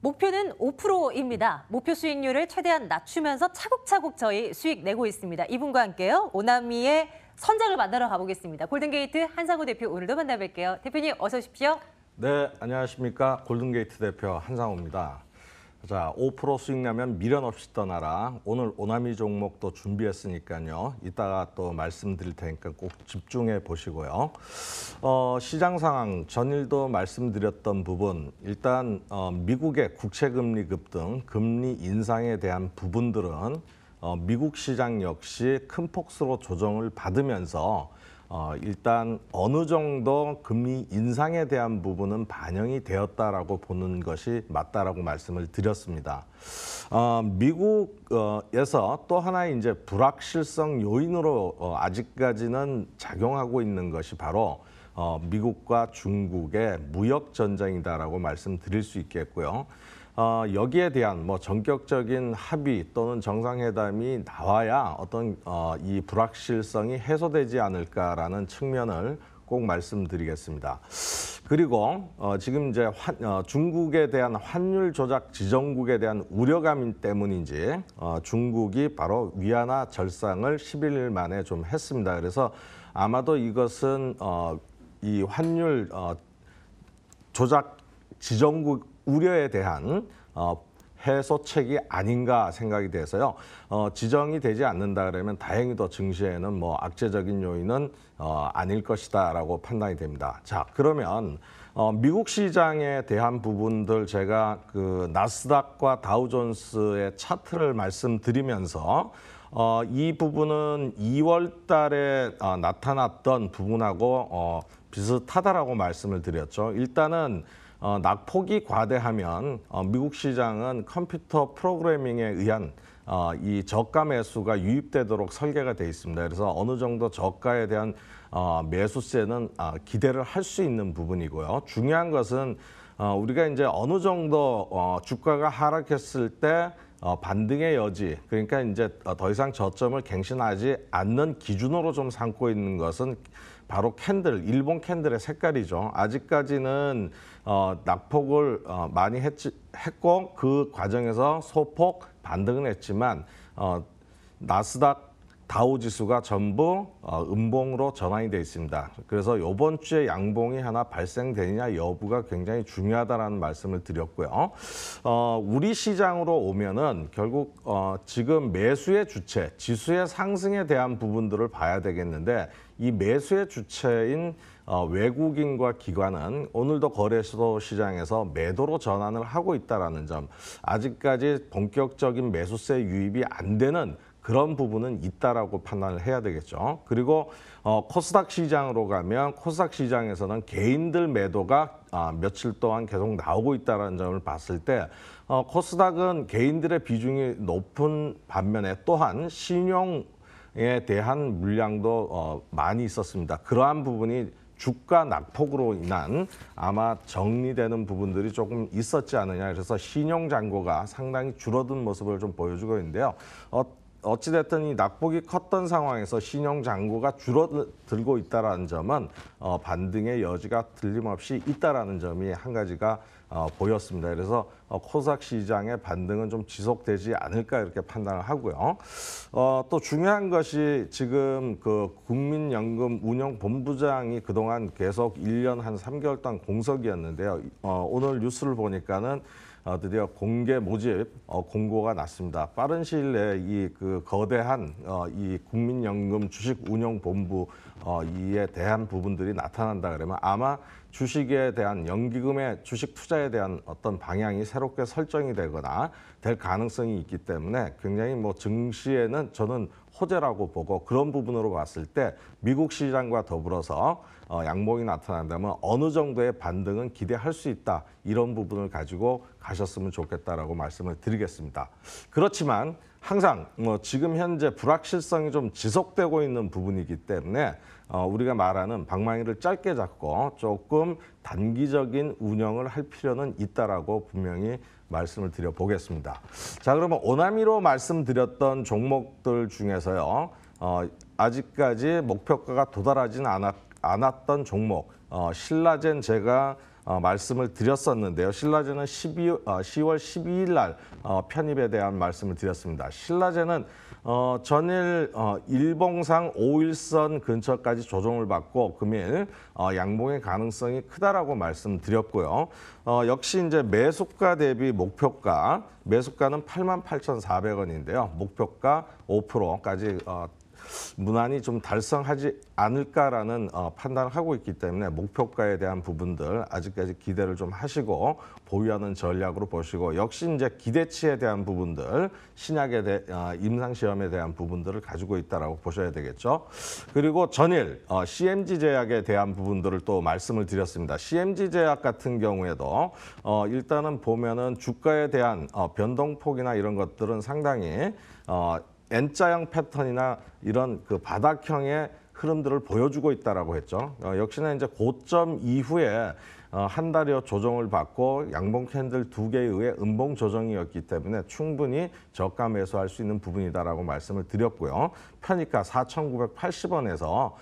목표는 5%입니다. 목표 수익률을 최대한 낮추면서 차곡차곡 저희 수익 내고 있습니다. 이분과 함께요. 오나미의 선장을 만나러 가보겠습니다. 골든게이트 한상우 대표 오늘도 만나뵐게요. 대표님 어서 오십시오. 네, 안녕하십니까. 골든게이트 대표 한상우입니다. 자, 5% 수익 나면 미련 없이 떠나라. 오늘 오나미 종목도 준비했으니까요. 이따가 또 말씀드릴 테니까 꼭 집중해 보시고요. 시장 상황 전일도 말씀드렸던 부분, 일단 미국의 국채금리 급등, 금리 인상에 대한 부분들은 미국 시장 역시 큰 폭으로 조정을 받으면서 일단 어느 정도 금리 인상에 대한 부분은 반영이 되었다라고 보는 것이 맞다라고 말씀을 드렸습니다. 미국에서 또 하나의 이제 불확실성 요인으로 아직까지는 작용하고 있는 것이 바로 미국과 중국의 무역 전쟁이다라고 말씀드릴 수 있겠고요. 여기에 대한 전격적인 합의 또는 정상회담이 나와야 어떤 이 불확실성이 해소되지 않을까라는 측면을 꼭 말씀드리겠습니다. 그리고 지금 이제 중국에 대한 환율 조작 지정국에 대한 우려감 때문인지 중국이 바로 위안화 절상을 11일 만에 좀 했습니다. 그래서 아마도 이것은 이 환율 조작 지정국 우려에 대한 해소책이 아닌가 생각이 돼서요. 지정이 되지 않는다 그러면 다행히도 증시에는 악재적인 요인은 아닐 것이다라고 판단이 됩니다. 자, 그러면 미국 시장에 대한 부분들 제가 그 나스닥과 다우존스의 차트를 말씀드리면서 이 부분은 2월 달에 나타났던 부분하고 비슷하다라고 말씀을 드렸죠. 일단은 낙폭이 과대하면 미국 시장은 컴퓨터 프로그래밍에 의한 이 저가 매수가 유입되도록 설계가 돼 있습니다. 그래서 어느 정도 저가에 대한 매수세는 기대를 할 수 있는 부분이고요. 중요한 것은 우리가 이제 어느 정도 주가가 하락했을 때 반등의 여지, 그러니까 이제 더 이상 저점을 갱신하지 않는 기준으로 좀 삼고 있는 것은 바로 일본 캔들의 색깔이죠. 아직까지는 낙폭을 많이 했고 그 과정에서 소폭 반등은 했지만 나스닥 다우지수가 전부 음봉으로 전환이 되어 있습니다. 그래서 이번 주에 양봉이 하나 발생되느냐 여부가 굉장히 중요하다는 말씀을 드렸고요. 우리 시장으로 오면은 결국 지금 매수의 주체, 지수의 상승에 대한 부분들을 봐야 되겠는데 이 매수의 주체인 외국인과 기관은 오늘도 거래소 시장에서 매도로 전환을 하고 있다는 점, 아직까지 본격적인 매수세 유입이 안 되는 그런 부분은 있다라고 판단을 해야 되겠죠. 그리고 코스닥 시장으로 가면 코스닥 시장에서는 개인들 매도가 며칠 동안 계속 나오고 있다는 점을 봤을 때 코스닥은 개인들의 비중이 높은 반면에 또한 신용에 대한 물량도 많이 있었습니다. 그러한 부분이 주가 낙폭으로 인한 아마 정리되는 부분들이 조금 있었지 않느냐. 그래서 신용 잔고가 상당히 줄어든 모습을 좀 보여주고 있는데요. 어찌됐든 이 낙폭이 컸던 상황에서 신용 잔고가 줄어들고 있다는 점은 반등의 여지가 틀림없이 있다는 점이 한 가지가 보였습니다. 그래서 코스닥 시장의 반등은 좀 지속되지 않을까 이렇게 판단을 하고요. 또 중요한 것이 지금 그 국민연금 운영본부장이 그동안 계속 1년 한 3개월 동안 공석이었는데요. 오늘 뉴스를 보니까는 드디어 공개 모집 공고가 났습니다. 빠른 시일 내에 이 그 거대한 이 국민연금 주식운용본부 이에 대한 부분들이 나타난다 그러면 아마 주식에 대한 연기금의 주식 투자에 대한 어떤 방향이 새롭게 설정이 되거나 될 가능성이 있기 때문에 굉장히 증시에는 저는 호재라고 보고 그런 부분으로 봤을 때 미국 시장과 더불어서 양봉이 나타난다면 어느 정도의 반등은 기대할 수 있다. 이런 부분을 가지고 가셨으면 좋겠다라고 말씀을 드리겠습니다. 그렇지만 항상 지금 현재 불확실성이 좀 지속되고 있는 부분이기 때문에 우리가 말하는 방망이를 짧게 잡고 조금 단기적인 운영을 할 필요는 있다라고 분명히 말씀을 드려보겠습니다. 자, 그러면 오나미로 말씀드렸던 종목들 중에서요. 아직까지 목표가가 도달하지는 않았던 종목, 신라젠 제가 말씀을 드렸었는데요. 신라제는 10월 12일 날 편입에 대한 말씀을 드렸습니다. 신라제는 전일 일봉상 5일선 근처까지 조정을 받고 금일 양봉의 가능성이 크다라고 말씀드렸고요. 역시 이제 매수가 대비 목표가, 매수가는 88,400원인데요. 목표가 5%까지 무난히 좀 달성하지 않을까라는 판단을 하고 있기 때문에 목표가에 대한 부분들 아직까지 기대를 좀 하시고 보유하는 전략으로 보시고, 역시 이제 기대치에 대한 부분들, 신약에 임상시험에 대한 부분들을 가지고 있다라고 보셔야 되겠죠. 그리고 전일 CMG 제약에 대한 부분들을 또 말씀을 드렸습니다. CMG 제약 같은 경우에도 일단은 보면은 주가에 대한 변동폭이나 이런 것들은 상당히 N자형 패턴이나 이런 그 바닥형의 흐름들을 보여주고 있다라고 했죠. 역시나 이제 고점 이후에 한 달여 조정을 받고 양봉 캔들 2개에 의해 음봉 조정이었기 때문에 충분히 저가 매수할 수 있는 부분이다라고 말씀을 드렸고요. 편입가 4,980원에서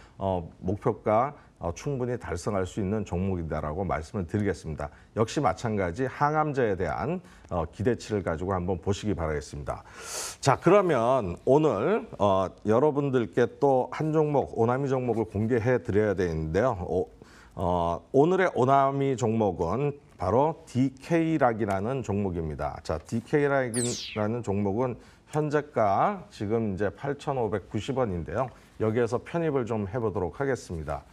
목표가 충분히 달성할 수 있는 종목이다라고 말씀을 드리겠습니다. 역시 마찬가지 항암제에 대한 기대치를 가지고 한번 보시기 바라겠습니다. 자, 그러면 오늘 여러분들께 또 한 종목, 오나미 종목을 공개해 드려야 되는데요. 오늘의 오나미 종목은 바로 DK락이라는 종목입니다. 자, DK락이라는 종목은 현재가 지금 이제 8,590원인데요. 여기에서 편입을 좀 해보도록 하겠습니다.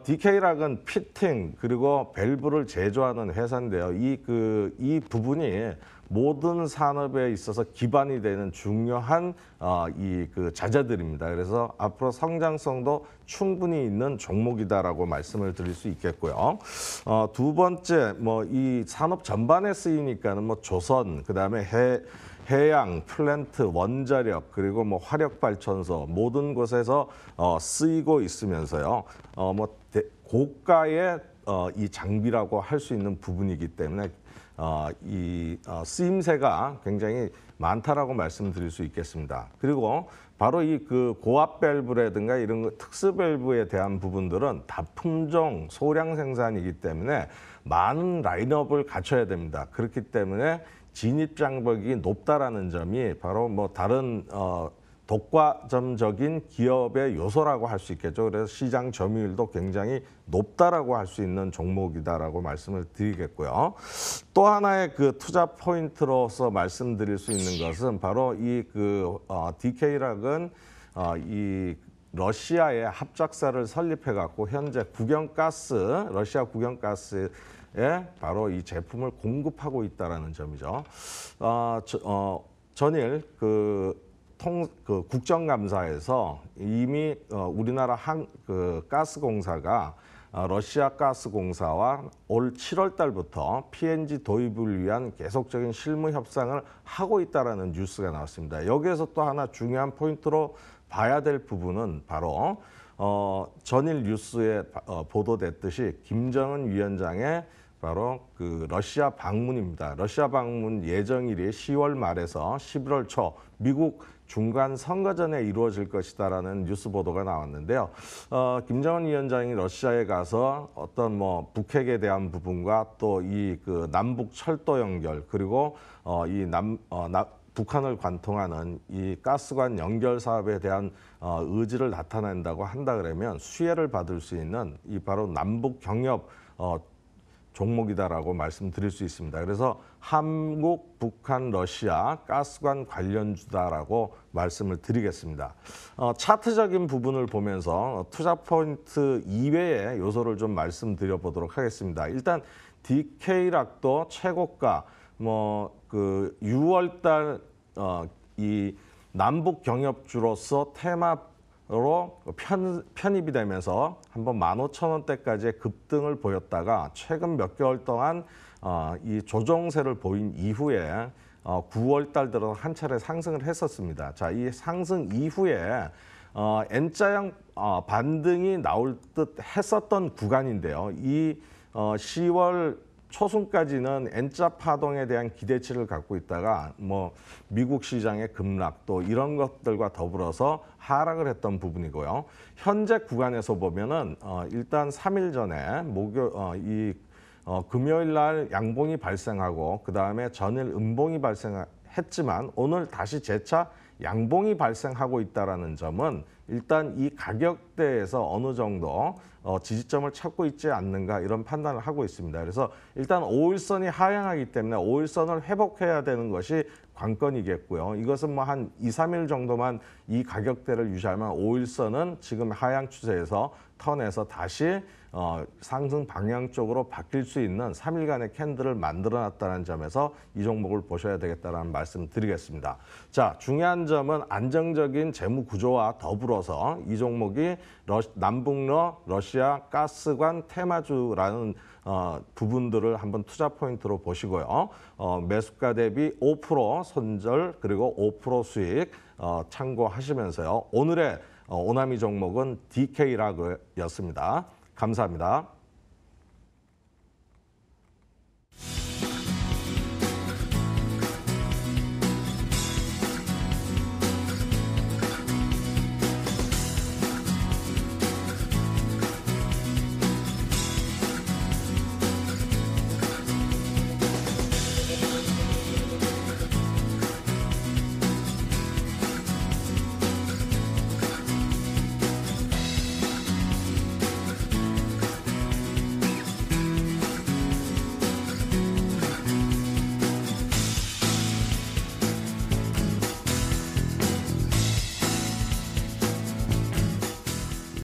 DK락은 피팅 그리고 밸브를 제조하는 회사인데요. 이 부분이 모든 산업에 있어서 기반이 되는 중요한 자재들입니다. 그래서 앞으로 성장성도 충분히 있는 종목이다라고 말씀을 드릴 수 있겠고요. 두 번째, 이 산업 전반에 쓰이니까는 조선, 그다음에 해양, 플랜트, 원자력, 그리고 화력발전소 모든 곳에서 쓰이고 있으면서요. 고가의 이 장비라고 할 수 있는 부분이기 때문에 쓰임새가 굉장히 많다라고 말씀드릴 수 있겠습니다. 그리고 바로 이 고압 밸브라든가 이런 특수 밸브에 대한 부분들은 다품종 소량 생산이기 때문에 많은 라인업을 갖춰야 됩니다. 그렇기 때문에 진입 장벽이 높다라는 점이 바로 다른 독과점적인 기업의 요소라고 할 수 있겠죠. 그래서 시장 점유율도 굉장히 높다라고 할 수 있는 종목이다라고 말씀을 드리겠고요. 또 하나의 투자 포인트로서 말씀드릴 수 있는 것은 바로 DK락은 이 러시아의 합작사를 설립해 갖고 현재 러시아 국영가스에 바로 이 제품을 공급하고 있다라는 점이죠. 전일 국정감사에서 이미 우리나라 가스공사가 러시아 가스공사와 올 7월 달부터 PNG 도입을 위한 계속적인 실무 협상을 하고 있다라는 뉴스가 나왔습니다. 여기에서 또 하나 중요한 포인트로 봐야 될 부분은 바로 전일 뉴스에 보도됐듯이 김정은 위원장의 바로 러시아 방문입니다. 러시아 방문 예정일이 10월 말에서 11월 초 미국 중간 선거 전에 이루어질 것이다라는 뉴스 보도가 나왔는데요. 김정은 위원장이 러시아에 가서 어떤 북핵에 대한 부분과 또 이 남북 철도 연결 그리고 북한을 관통하는 이 가스관 연결 사업에 대한 의지를 나타낸다고 한다 그러면 수혜를 받을 수 있는 이 바로 남북 경협 종목이다라고 말씀드릴 수 있습니다. 그래서 한국, 북한, 러시아 가스관 관련주다라고 말씀을 드리겠습니다. 차트적인 부분을 보면서 투자 포인트 이외의 요소를 좀 말씀드려 보도록 하겠습니다. 일단 DK락도 최고가 6월달 이 남북 경협주로서 테마로 편입이 되면서 한번 15,000원대까지의 급등을 보였다가 최근 몇 개월 동안 이 조정세를 보인 이후에 9월 달 들어 한 차례 상승을 했었습니다. 자, 이 상승 이후에 N자형 반등이 나올 듯 했었던 구간인데요. 이 10월 초순까지는 N자 파동에 대한 기대치를 갖고 있다가 미국 시장의 급락 또 이런 것들과 더불어서 하락을 했던 부분이고요. 현재 구간에서 보면은 일단 3일 전에 금요일 날 양봉이 발생하고 그다음에 전일 음봉이 발생했지만 오늘 다시 재차 양봉이 발생하고 있다는 점은 일단 이 가격대에서 어느 정도 지지점을 찾고 있지 않는가 이런 판단을 하고 있습니다. 그래서 일단 5일선이 하향하기 때문에 5일선을 회복해야 되는 것이 관건이겠고요. 이것은 뭐 한 2, 3일 정도만 이 가격대를 유지하면 5일선은 지금 하향 추세에서 턴해서 다시 상승 방향 쪽으로 바뀔 수 있는 3일간의 캔들을 만들어놨다는 점에서 이 종목을 보셔야 되겠다는 말씀 드리겠습니다. 자, 중요한 점은 안정적인 재무 구조와 더불어서 이 종목이 남북러 러시아 가스관 테마주라는 부분들을 한번 투자 포인트로 보시고요. 매수가 대비 5% 손절 그리고 5% 수익 참고하시면서요. 오늘의 오나미 종목은 DK라고였습니다. 감사합니다.